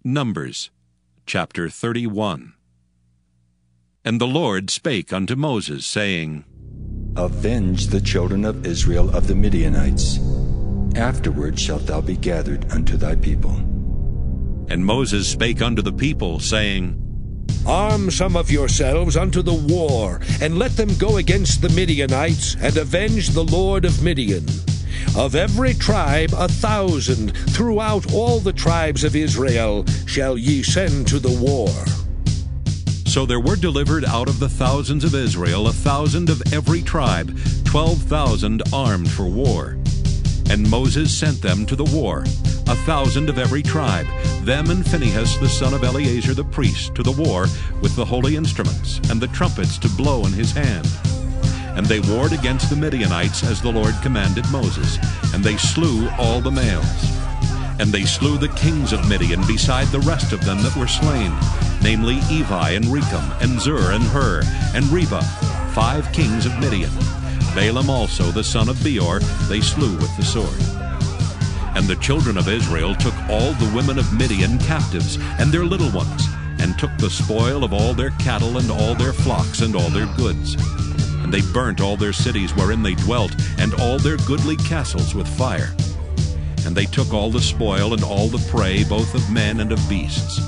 Numbers chapter 31. And the Lord spake unto Moses, saying, Avenge the children of Israel of the Midianites. Afterward shalt thou be gathered unto thy people. And Moses spake unto the people, saying, Arm some of yourselves unto the war, and let them go against the Midianites, and avenge the Lord of Midian. Of every tribe 1,000 throughout all the tribes of Israel shall ye send to the war. So there were delivered out of the thousands of Israel 1,000 of every tribe, 12,000 armed for war. And Moses sent them to the war, 1,000 of every tribe, them and Phinehas the son of Eleazar the priest, to the war with the holy instruments, and the trumpets to blow in his hand. And they warred against the Midianites as the Lord commanded Moses, and they slew all the males. And they slew the kings of Midian beside the rest of them that were slain, namely Evi and Rechem, and Zur and Hur, and Reba, 5 kings of Midian. Balaam also the son of Beor they slew with the sword. And the children of Israel took all the women of Midian captives, and their little ones, and took the spoil of all their cattle and all their flocks and all their goods. And they burnt all their cities wherein they dwelt, and all their goodly castles with fire. And they took all the spoil and all the prey, both of men and of beasts.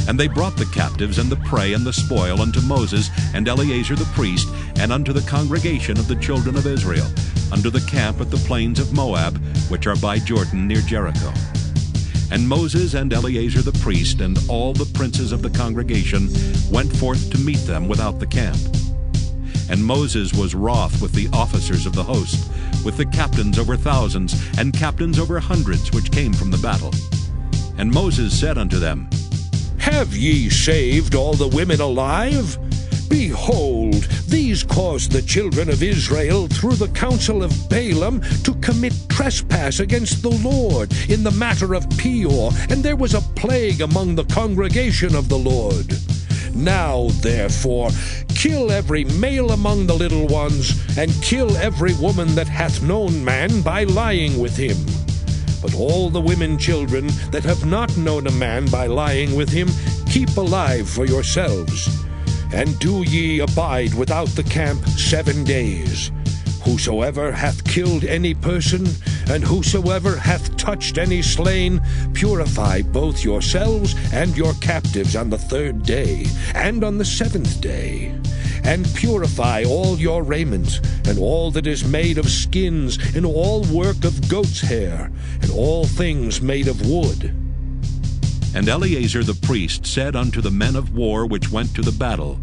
And they brought the captives and the prey and the spoil unto Moses and Eleazar the priest, and unto the congregation of the children of Israel, unto the camp at the plains of Moab, which are by Jordan near Jericho. And Moses and Eleazar the priest and all the princes of the congregation went forth to meet them without the camp. And Moses was wroth with the officers of the host, with the captains over thousands, and captains over hundreds, which came from the battle. And Moses said unto them, Have ye saved all the women alive? Behold, these caused the children of Israel through the counsel of Balaam to commit trespass against the Lord in the matter of Peor, and there was a plague among the congregation of the Lord. Now, therefore, kill every male among the little ones, and kill every woman that hath known man by lying with him. But all the women children that have not known a man by lying with him, keep alive for yourselves. And do ye abide without the camp 7 days. Whosoever hath killed any person, and whosoever hath touched any slain, purify both yourselves and your captives on the 3rd day, and on the 7th day. And purify all your raiment, and all that is made of skins, and all work of goat's hair, and all things made of wood. And Eleazar the priest said unto the men of war which went to the battle,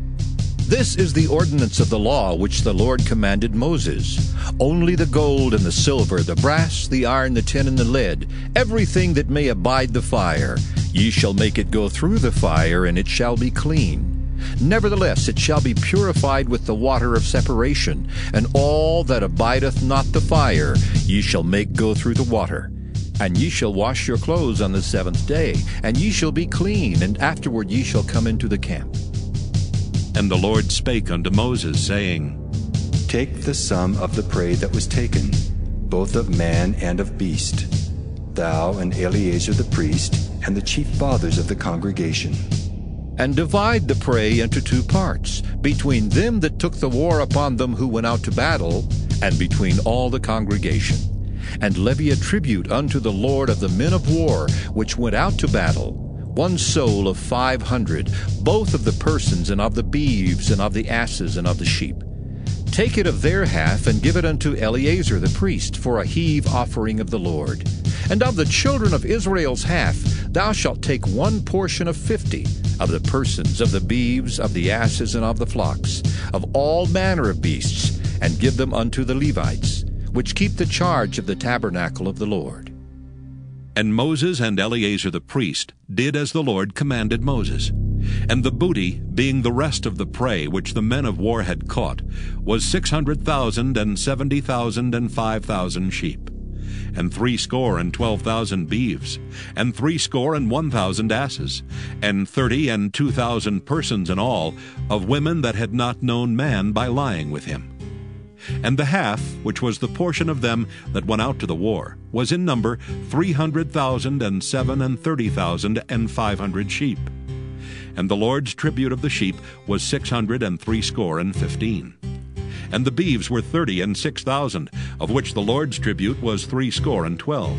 This is the ordinance of the law which the Lord commanded Moses. Only the gold and the silver, the brass, the iron, the tin, and the lead, everything that may abide the fire, ye shall make it go through the fire, and it shall be clean. Nevertheless it shall be purified with the water of separation, and all that abideth not the fire ye shall make go through the water. And ye shall wash your clothes on the 7th day, and ye shall be clean, and afterward ye shall come into the camp. And the Lord spake unto Moses, saying, Take the sum of the prey that was taken, both of man and of beast, thou and Eleazar the priest, and the chief fathers of the congregation. And divide the prey into 2 parts, between them that took the war upon them who went out to battle, and between all the congregation. And levy a tribute unto the Lord of the men of war which went out to battle, 1 soul of 500, both of the persons, and of the beeves, and of the asses, and of the sheep. Take it of their half, and give it unto Eleazar the priest for a heave offering of the Lord. And of the children of Israel's half thou shalt take 1 portion of 50, of the persons, of the beeves, of the asses, and of the flocks, of all manner of beasts, and give them unto the Levites, which keep the charge of the tabernacle of the Lord. And Moses and Eleazar the priest did as the Lord commanded Moses. And the booty, being the rest of the prey which the men of war had caught, was 600,000 and 70,000 and 5,000 sheep, and 62,000 beeves, and 61,000 asses, and 30 and 2,000 persons in all, of women that had not known man by lying with him. And the half, which was the portion of them that went out to the war, was in number 300,000 and 30,500 sheep. And the Lord's tribute of the sheep was 615. And the beeves were 30 and 6,000, of which the Lord's tribute was 12.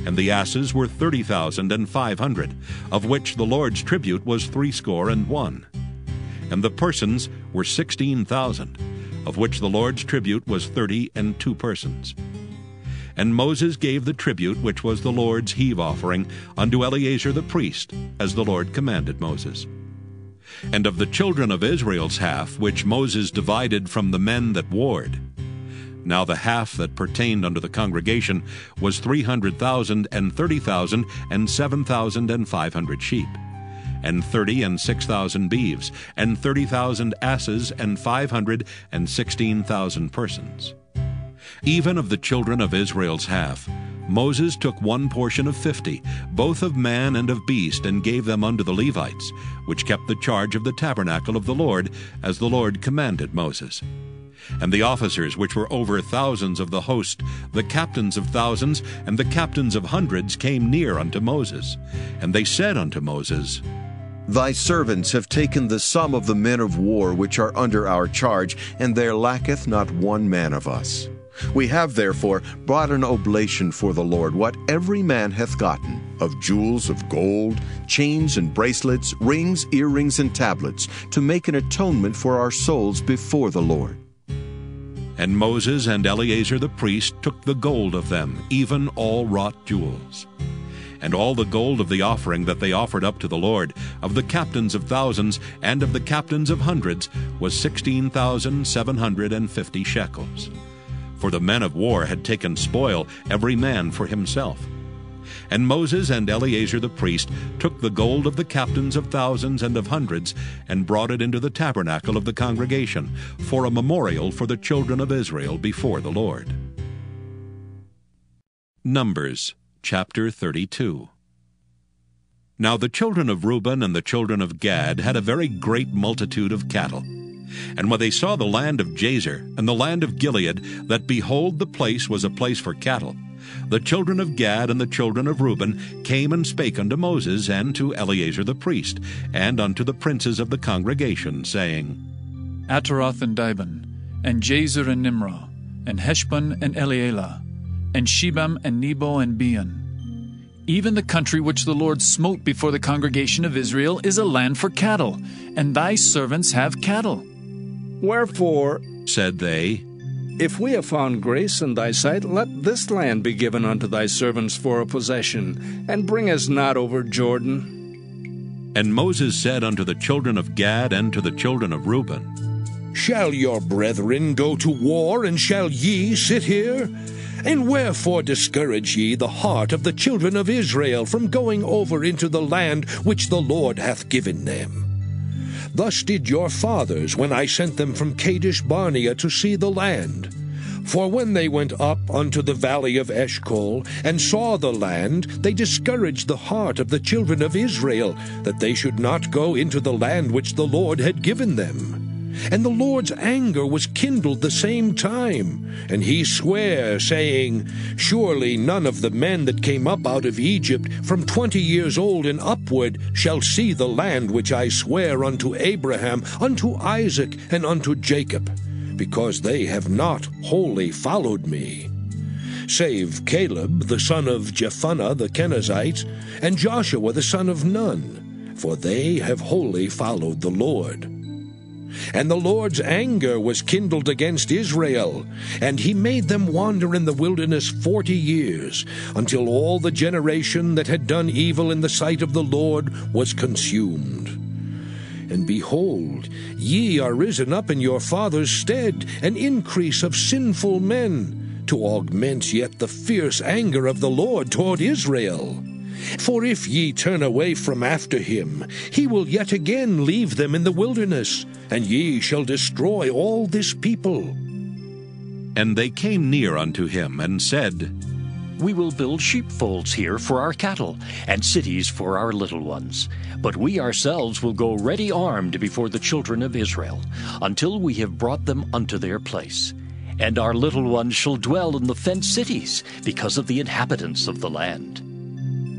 And the asses were 30,500, of which the Lord's tribute was 61. And the persons were 16,000, of which the Lord's tribute was 32 persons. And Moses gave the tribute which was the Lord's heave offering unto Eleazar the priest, as the Lord commanded Moses. And of the children of Israel's half, which Moses divided from the men that warred, now the half that pertained unto the congregation was 300,000 and 30,000 and 7,500 sheep, and 30 and 6,000 beeves, and 30,000 asses, and 516,000 persons. Even of the children of Israel's half, Moses took one portion of 50, both of man and of beast, and gave them unto the Levites, which kept the charge of the tabernacle of the Lord, as the Lord commanded Moses. And the officers which were over thousands of the host, the captains of thousands, and the captains of hundreds came near unto Moses. And they said unto Moses, Thy servants have taken the sum of the men of war which are under our charge, and there lacketh not one man of us. We have therefore brought an oblation for the Lord, what every man hath gotten, of jewels of gold, chains and bracelets, rings, earrings, and tablets, to make an atonement for our souls before the Lord. And Moses and Eleazar the priest took the gold of them, even all wrought jewels. And all the gold of the offering that they offered up to the Lord, of the captains of thousands and of the captains of hundreds, was 16,750 shekels. For the men of war had taken spoil, every man for himself. And Moses and Eleazar the priest took the gold of the captains of thousands and of hundreds, and brought it into the tabernacle of the congregation, for a memorial for the children of Israel before the Lord. Numbers chapter 32. Now the children of Reuben and the children of Gad had a very great multitude of cattle. And when they saw the land of Jazer and the land of Gilead, that behold, the place was a place for cattle, the children of Gad and the children of Reuben came and spake unto Moses and to Eleazar the priest, and unto the princes of the congregation, saying, Ataroth and Dibon, and Jazer and Nimrah, and Heshbon and Elealeh, and Shebam and Nebo and Beon. Even the country which the Lord smote before the congregation of Israel is a land for cattle, and thy servants have cattle. Wherefore, said they, if we have found grace in thy sight, let this land be given unto thy servants for a possession, and bring us not over Jordan. And Moses said unto the children of Gad and to the children of Reuben, Shall your brethren go to war, and shall ye sit here? And wherefore discourage ye the heart of the children of Israel from going over into the land which the Lord hath given them? Thus did your fathers when I sent them from Kadesh Barnea to see the land. For when they went up unto the valley of Eshcol, and saw the land, they discouraged the heart of the children of Israel, that they should not go into the land which the Lord had given them. And the Lord's anger was kindled the same time, and he sware, saying, Surely none of the men that came up out of Egypt from 20 years old and upward shall see the land which I swear unto Abraham, unto Isaac, and unto Jacob, because they have not wholly followed me. Save Caleb the son of Jephunneh the Kenizzite, and Joshua the son of Nun, for they have wholly followed the Lord. And the Lord's anger was kindled against Israel, and he made them wander in the wilderness 40 years, until all the generation that had done evil in the sight of the Lord was consumed. And behold, ye are risen up in your fathers' stead, an increase of sinful men, to augment yet the fierce anger of the Lord toward Israel. For if ye turn away from after him, he will yet again leave them in the wilderness, and ye shall destroy all this people. And they came near unto him, and said, We will build sheepfolds here for our cattle, and cities for our little ones. But we ourselves will go ready armed before the children of Israel, until we have brought them unto their place. And our little ones shall dwell in the fenced cities, because of the inhabitants of the land.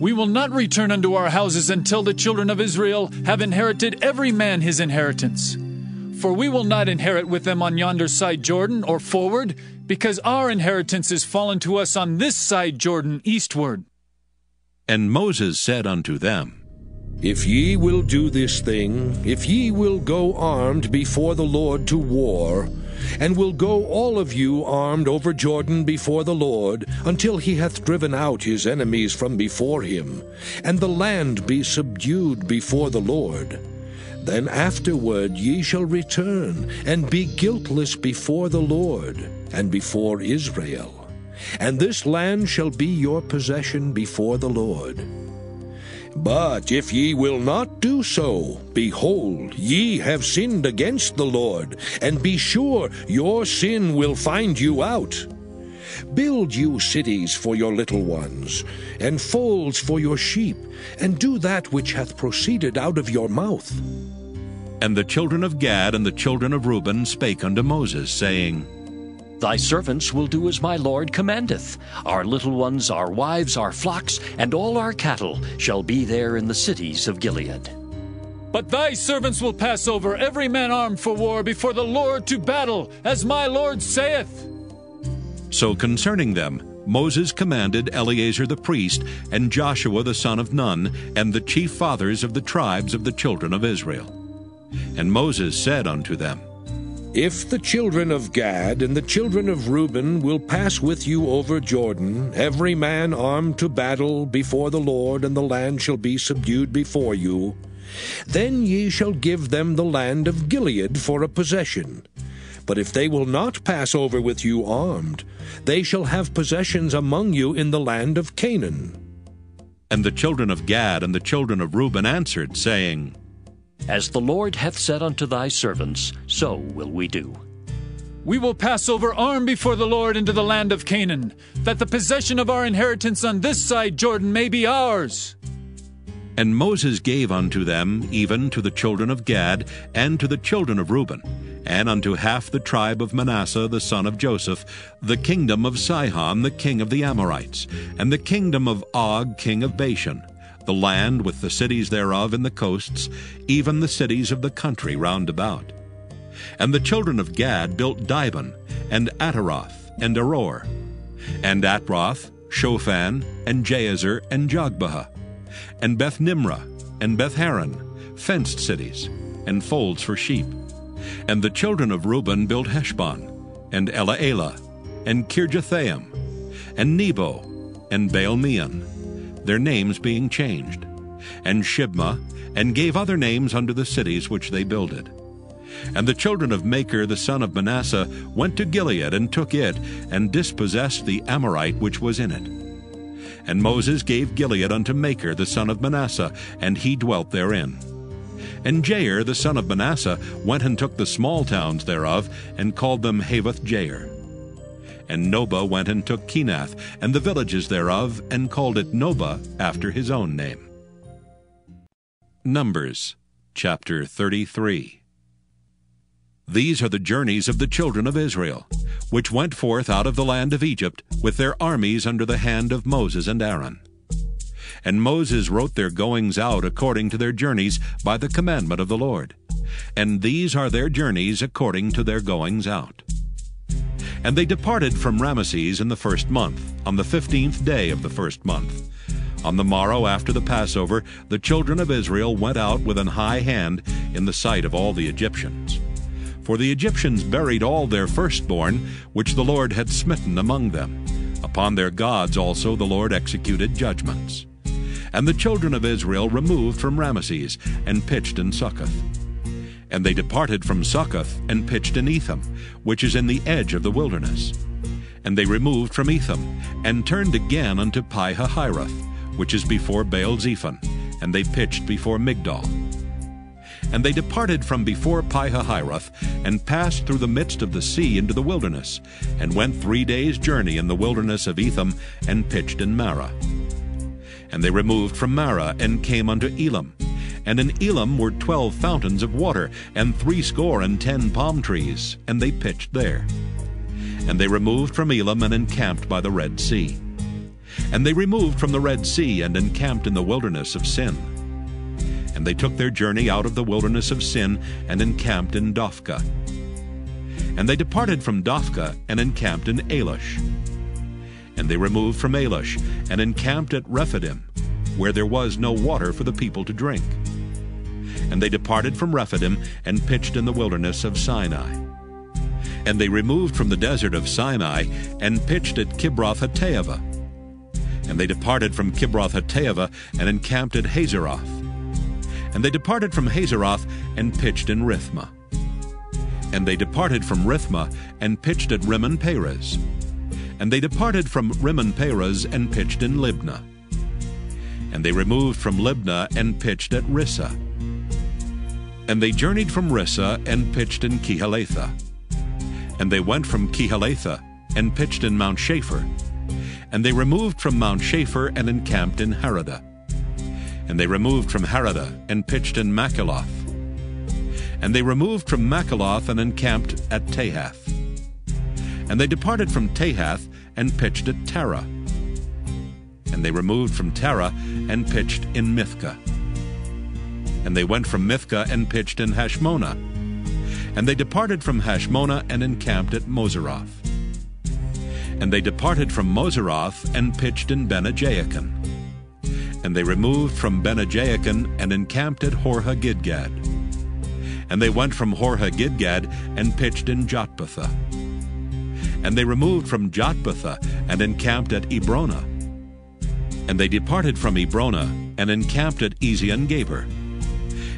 We will not return unto our houses until the children of Israel have inherited every man his inheritance. For we will not inherit with them on yonder side Jordan, or forward, because our inheritance is fallen to us on this side Jordan eastward. And Moses said unto them, If ye will do this thing, if ye will go armed before the Lord to war, and will go all of you armed over Jordan before the Lord, until he hath driven out his enemies from before him, and the land be subdued before the Lord, then afterward ye shall return, and be guiltless before the Lord, and before Israel. And this land shall be your possession before the Lord. But if ye will not do so, behold, ye have sinned against the Lord, and be sure your sin will find you out. Build you cities for your little ones, and folds for your sheep, and do that which hath proceeded out of your mouth. And the children of Gad and the children of Reuben spake unto Moses, saying, Thy servants will do as my Lord commandeth. Our little ones, our wives, our flocks, and all our cattle shall be there in the cities of Gilead. But thy servants will pass over, every man armed for war, before the Lord to battle, as my Lord saith. So concerning them, Moses commanded Eleazar the priest, and Joshua the son of Nun, and the chief fathers of the tribes of the children of Israel. And Moses said unto them, If the children of Gad and the children of Reuben will pass with you over Jordan, every man armed to battle before the Lord, and the land shall be subdued before you, then ye shall give them the land of Gilead for a possession. But if they will not pass over with you armed, they shall have possessions among you in the land of Canaan. And the children of Gad and the children of Reuben answered, saying, As the Lord hath said unto thy servants, so will we do. We will pass over armed before the Lord into the land of Canaan, that the possession of our inheritance on this side Jordan may be ours. And Moses gave unto them, even to the children of Gad, and to the children of Reuben, and unto half the tribe of Manasseh the son of Joseph, the kingdom of Sihon the king of the Amorites, and the kingdom of Og king of Bashan, the land with the cities thereof in the coasts, even the cities of the country round about. And the children of Gad built Dibon, and Ataroth, and Aror, and Atroth, Shophan, and Jazer, and Jogbehah, and Beth-Nimrah, and Beth-Haran, fenced cities, and folds for sheep. And the children of Reuben built Heshbon, and Elealeh, and Kirjathaim, and Nebo, and Baal-meon, their names being changed, and Shibmah, and gave other names unto the cities which they builded. And the children of Machir the son of Manasseh went to Gilead, and took it, and dispossessed the Amorite which was in it. And Moses gave Gilead unto Machir the son of Manasseh, and he dwelt therein. And Jair the son of Manasseh went and took the small towns thereof, and called them Havoth-Jair. And Nobah went and took Kenath, and the villages thereof, and called it Nobah after his own name. Numbers chapter 33. These are the journeys of the children of Israel, which went forth out of the land of Egypt, with their armies under the hand of Moses and Aaron. And Moses wrote their goings out according to their journeys by the commandment of the Lord. And these are their journeys according to their goings out. And they departed from Ramesses in the first month, on the 15th day of the first month. On the morrow after the Passover, the children of Israel went out with an high hand in the sight of all the Egyptians. For the Egyptians buried all their firstborn, which the Lord had smitten among them. Upon their gods also the Lord executed judgments. And the children of Israel removed from Ramesses, and pitched in Succoth. And they departed from Succoth, and pitched in Etham, which is in the edge of the wilderness. And they removed from Etham, and turned again unto Pi-hahiroth, which is before Baal-zephon, and they pitched before Migdol. And they departed from before Pi-hahiroth, and passed through the midst of the sea into the wilderness, and went 3 days' journey in the wilderness of Etham, and pitched in Marah. And they removed from Marah, and came unto Elam. And in Elam were 12 fountains of water, and 70 palm trees, and they pitched there. And they removed from Elim and encamped by the Red Sea. And they removed from the Red Sea and encamped in the wilderness of Sin. And they took their journey out of the wilderness of Sin and encamped in Dophkah. And they departed from Dophkah and encamped in Elish. And they removed from Elish and encamped at Rephidim, where there was no water for the people to drink. And they departed from Rephidim and pitched in the wilderness of Sinai. And they removed from the desert of Sinai and pitched at Kibroth-Hattaavah. And they departed from Kibroth-Hattaavah and encamped at Hazeroth. And they departed from Hazeroth and pitched in Rithmah. And they departed from Rithmah and pitched at Rimmon-Perez. And they departed from Rimmon-Perez and pitched in Libnah. And they removed from Libnah and pitched at Rissah. And they journeyed from Rissah and pitched in Kehelatha. And they went from Kehelatha and pitched in Mount Shapher. And they removed from Mount Shapher and encamped in Haradah. And they removed from Haradah and pitched in Makheloth. And they removed from Makheloth and encamped at Tahath. And they departed from Tahath and pitched at Terah. And they removed from Terah and pitched in Mithkah. And they went from Mithkah and pitched in Hashmonah. And they departed from Hashmonah and encamped at Moseroth. And they departed from Moseroth and pitched in Bene-Jaakan. And they removed from Bene-Jaakan and encamped at Hor-Haggidgad. And they went from Hor-Haggidgad and pitched in Jotbathah. And they removed from Jotbathah and encamped at Ebrona. And they departed from Ebrona and encamped at Ezion-Geber.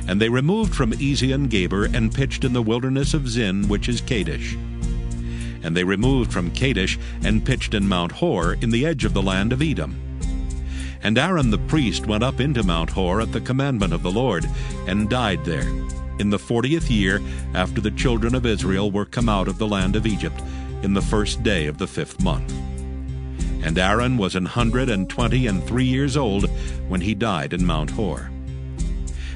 And they removed from Ezion-Geber and pitched in the wilderness of Zin, which is Kadesh. And they removed from Kadesh and pitched in Mount Hor in the edge of the land of Edom. And Aaron the priest went up into Mount Hor at the commandment of the Lord, and died there, in the 40th year after the children of Israel were come out of the land of Egypt, in the first day of the 5th month. And Aaron was 123 years old when he died in Mount Hor.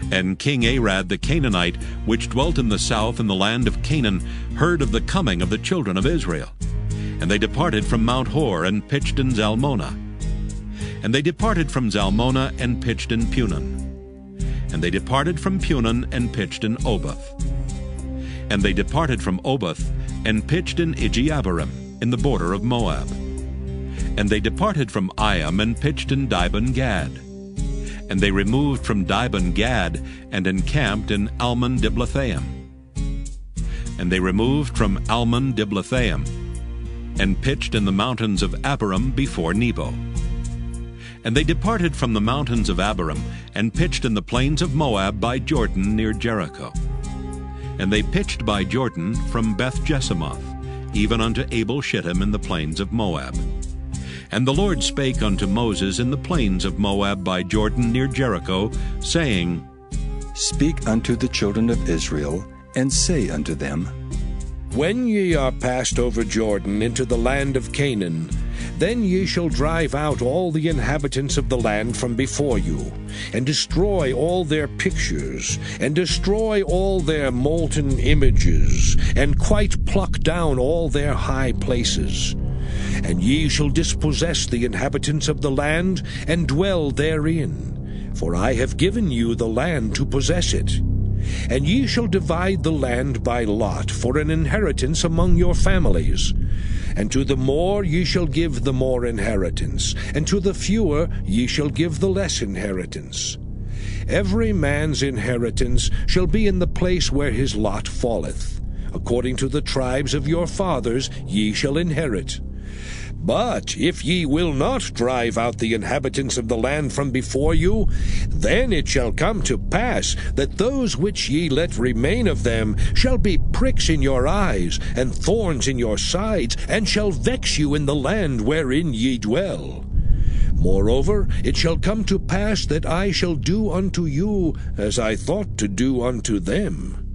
And King Arad the Canaanite, which dwelt in the south in the land of Canaan, heard of the coming of the children of Israel. And they departed from Mount Hor and pitched in Zalmonah. And they departed from Zalmonah and pitched in Punon. And they departed from Punon and pitched in Oboth. And they departed from Oboth and pitched in Iji-Abarim, in the border of Moab. And they departed from Iam and pitched in Dibon-Gad. And they removed from Dibon-Gad and encamped in Almon-Diblathaim. And they removed from Almon-Diblathaim and pitched in the mountains of Abarim before Nebo. And they departed from the mountains of Abarim and pitched in the plains of Moab by Jordan near Jericho. And they pitched by Jordan from Beth-Jesimoth, even unto Abel-Shittim in the plains of Moab. And the Lord spake unto Moses in the plains of Moab by Jordan near Jericho, saying, Speak unto the children of Israel, and say unto them, When ye are passed over Jordan into the land of Canaan, then ye shall drive out all the inhabitants of the land from before you, and destroy all their pictures, and destroy all their molten images, and quite pluck down all their high places. And ye shall dispossess the inhabitants of the land, and dwell therein, for I have given you the land to possess it. And ye shall divide the land by lot for an inheritance among your families. And to the more ye shall give the more inheritance, and to the fewer ye shall give the less inheritance. Every man's inheritance shall be in the place where his lot falleth. According to the tribes of your fathers ye shall inherit. But if ye will not drive out the inhabitants of the land from before you, then it shall come to pass that those which ye let remain of them shall be pricks in your eyes, and thorns in your sides, and shall vex you in the land wherein ye dwell. Moreover, it shall come to pass that I shall do unto you as I thought to do unto them.